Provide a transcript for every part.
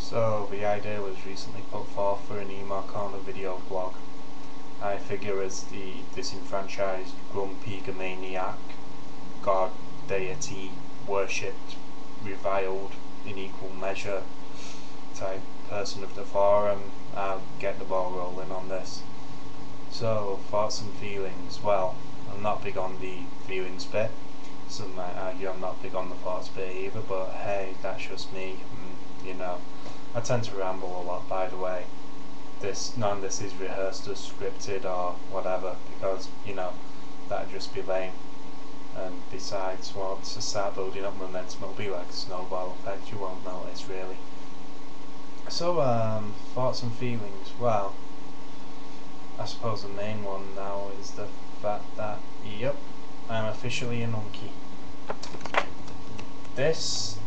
So the idea was recently put forth for an email corner video blog. I figure as the disenfranchised, grumpy, egomaniac, god, deity, worshipped, reviled in equal measure type person of the forum, I'll get the ball rolling on this. So, thoughts and feelings. Well, I'm not big on the feelings bit. Some might argue I'm not big on the thoughts bit either, but hey, that's just me. You know, I tend to ramble a lot, by the way. None of this is rehearsed or scripted or whatever, because, you know, that'd just be lame. And besides, once I start building up momentum, it'll be like a snowball effect, you won't notice really. So, thoughts and feelings. Well, I suppose the main one now is the fact that, yep, I'm officially an unkie. This,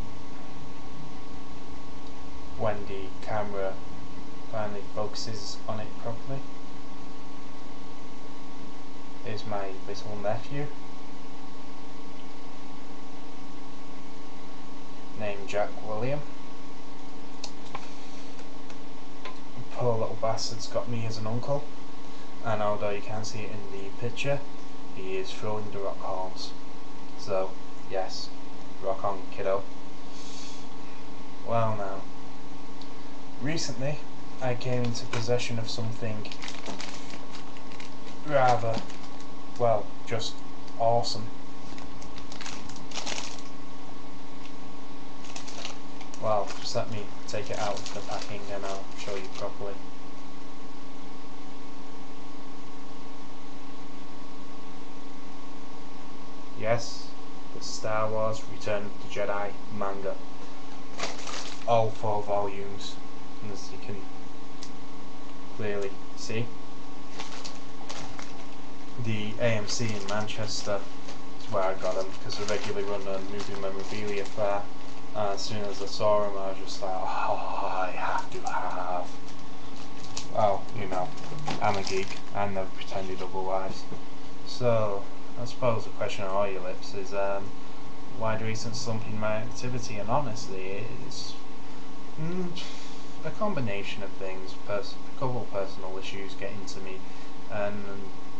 when the camera finally focuses on it properly, is my little nephew named Jack William. Poor little bastard's got me as an uncle, and although you can't see it in the picture, he is throwing the rock horns. So yes, rock on, kiddo. Well now, recently I came into possession of something rather, well, just awesome. Well, just let me take it out of the packing and I'll show you properly. Yes, the Star Wars Return of the Jedi manga. All 4 volumes, and as you can clearly see, the AMC in Manchester is where I got them, because I regularly run a movie memorabilia fair. As soon as I saw them, I was just like, oh, I have to have. Well, you know, I'm a geek. I never pretended otherwise. So, I suppose the question on all your lips is, why the recent slump in my activity? And honestly, it's a combination of things. A couple of personal issues getting to me, and,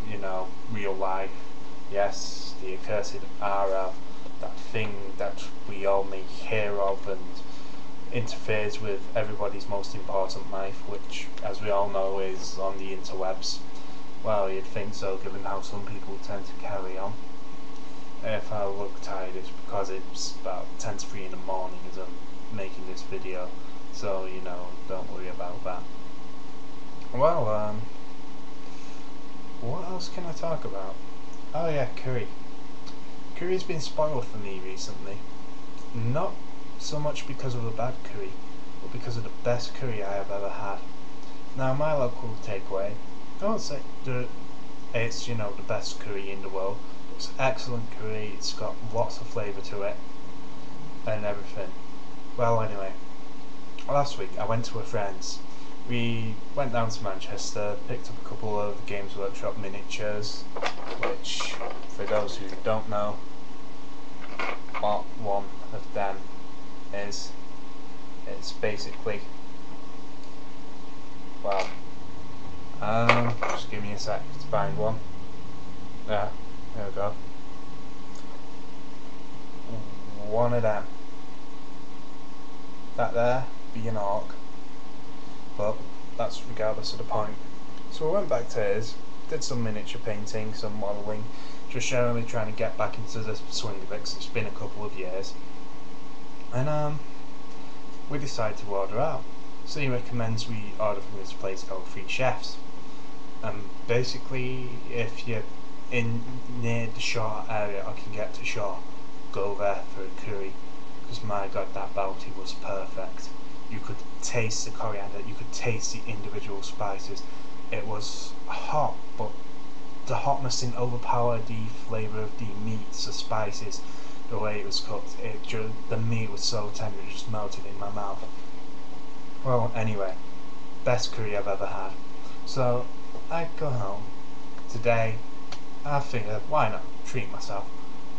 you know, real life. Yes, the accursed RL. That thing that we all may hear of and interferes with everybody's most important life, which, as we all know, is on the interwebs. Well, you'd think so, given how some people tend to carry on. If I look tired, it's because it's about 10 to 3 in the morning as I'm making this video, so, you know, don't worry about that. Well, what else can I talk about? Oh yeah, curry. Curry's been spoiled for me recently. Not so much because of a bad curry, but because of the best curry I have ever had. Now, my local takeaway, I won't say that it's, you know, the best curry in the world. It's excellent curry, it's got lots of flavour to it, and everything. Well, anyway, last week I went to a friend's. We went down to Manchester, picked up a couple of Games Workshop miniatures, which, for those who don't know what one of them is, it's basically, well, just give me a sec to find one. Yeah, there we go. One of them. That there be an orc. But that's regardless of the point. So I went back to his, did some miniature painting, some modelling, just generally trying to get back into the swing of it, because it's been a couple of years. And we decided to order out. So he recommends we order from this place called Three Chefs. And basically, if you're near the shore area or can get to shore, go there for a curry, because my god, that bounty was perfect. You could taste the coriander, you could taste the individual spices. It was hot, but the hotness didn't overpower the flavour of the meats, the spices, the way it was cooked. The meat was so tender, it just melted in my mouth. Well, anyway, best curry I've ever had. So, I go home. Today, I figured, why not treat myself?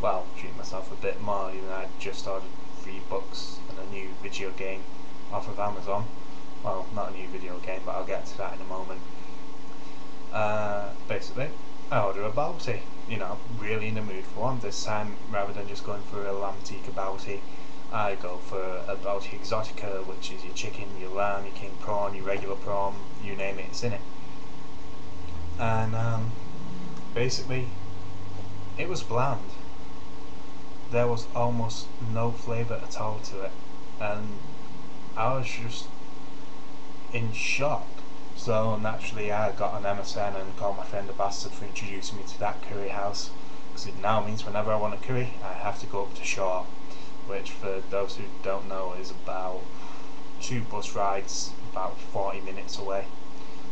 Well, treat myself a bit more, even though I just ordered 3 books and a new video game off of Amazon. Well, not a new video game, but I'll get to that in a moment. Basically, I order a bounty. You know, really in the mood for one. This time, rather than just going for a lamtica bounty, I go for a bounty exotica, which is your chicken, your lamb, your king prawn, your regular prawn, you name it, it's in it. And basically, it was bland. There was almost no flavour at all to it, and I was just in shock. So naturally I got an MSN and called my friend a bastard for introducing me to that curry house, because it now means whenever I want a curry I have to go up to Shaw, which for those who don't know is about 2 bus rides, about 40 minutes away.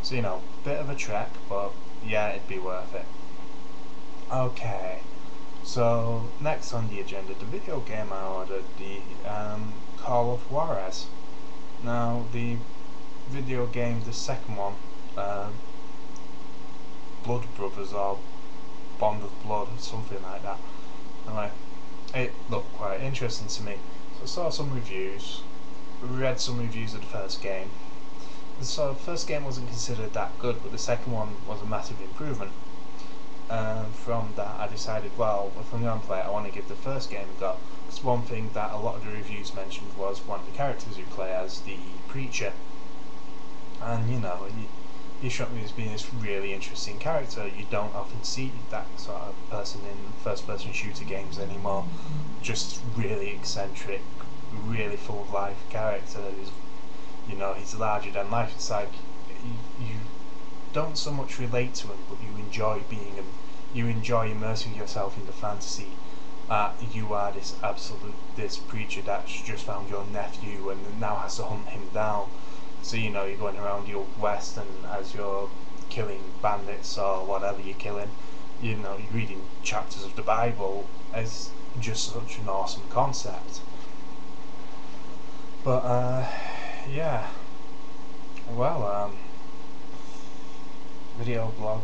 So you know, bit of a trek, but yeah, it'd be worth it. Okay, so next on the agenda, the video game I ordered, the Call of Juarez. Now the video game, the second one, Blood Brothers or Bond of Blood, something like that. Anyway, it looked quite interesting to me. So I saw some reviews, read some reviews of the first game. So the first game wasn't considered that good, but the second one was a massive improvement. From that I decided, well, if I'm going to play it, I want to give the first game a go. Because one thing that a lot of the reviews mentioned was one of the characters you play as, the Preacher. And you know, he struck me as being this really interesting character. You don't often see that sort of person in first-person shooter games anymore. Just really eccentric, really full of life character. You know, he's larger than life. It's like you don't so much relate to him, but you enjoy being him. You enjoy immersing yourself in the fantasy. You are this preacher that's just found your nephew and now has to hunt him down. So you know, you're going around the old west, and as you're killing bandits or whatever you're killing, you know, you're reading chapters of the Bible. It's just such an awesome concept. But yeah, well, video blog.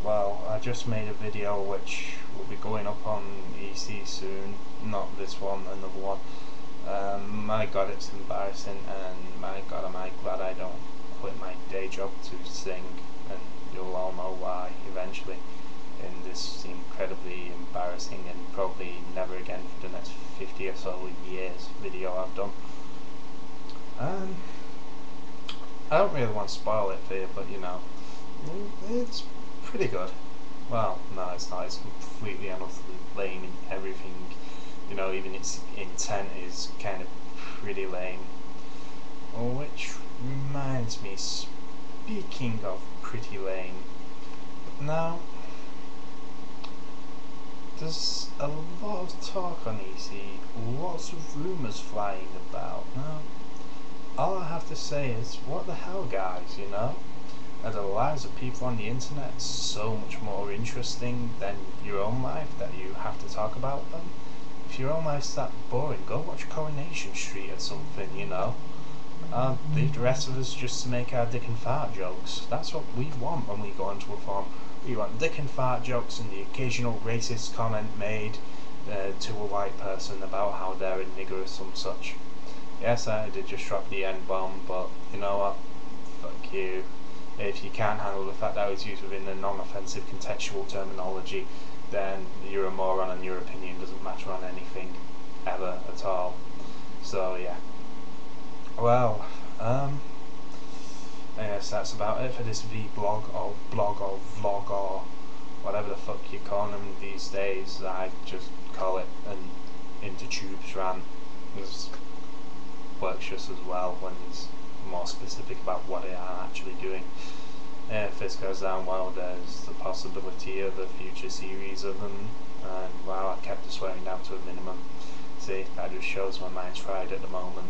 Well, I just made a video which will be going up on EC soon. Not this one, another one. My god, it's embarrassing, and my god, am I glad I don't quit my day job to sing, and you'll all know why eventually in this incredibly embarrassing and probably never again for the next 50 or so years video I've done. I don't really want to spoil it for you, but you know, it's pretty good. Well, no, it's not. It's completely and utterly lame in everything. You know, even its intent is kind of pretty lame. Which reminds me, speaking of pretty lame, now there's a lot of talk on EC, lots of rumours flying about. Now, all I have to say is, what the hell, guys, you know? Are the lives of people on the internet so much more interesting than your own life that you have to talk about them? If your own life's that boring, go watch Coronation Street or something, you know? Leave the rest of us just to make our dick and fart jokes. That's what we want when we go onto a forum. We want dick and fart jokes and the occasional racist comment made to a white person about how they're a nigger or some such. Yes, I did just drop the N-bomb, but you know what? Fuck you. If you can't handle the fact that it's used within a non-offensive contextual terminology, then you're a moron and your opinion doesn't matter on anything ever at all. So yeah. Well, I guess that's about it for this vlog or vlog or whatever the fuck you call them these days. I just call it an intertubes rant. It works just as well when it's more specific about what I am actually doing. If this goes down well, there's the possibility of a future series of them, and well, I kept the swearing down to a minimum. See, that just shows my mind's fried at the moment.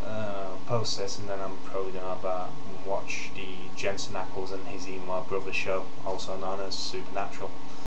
I'll post this, and then I'm probably going to watch the Jensen Ackles and his emo brother show, also known as Supernatural.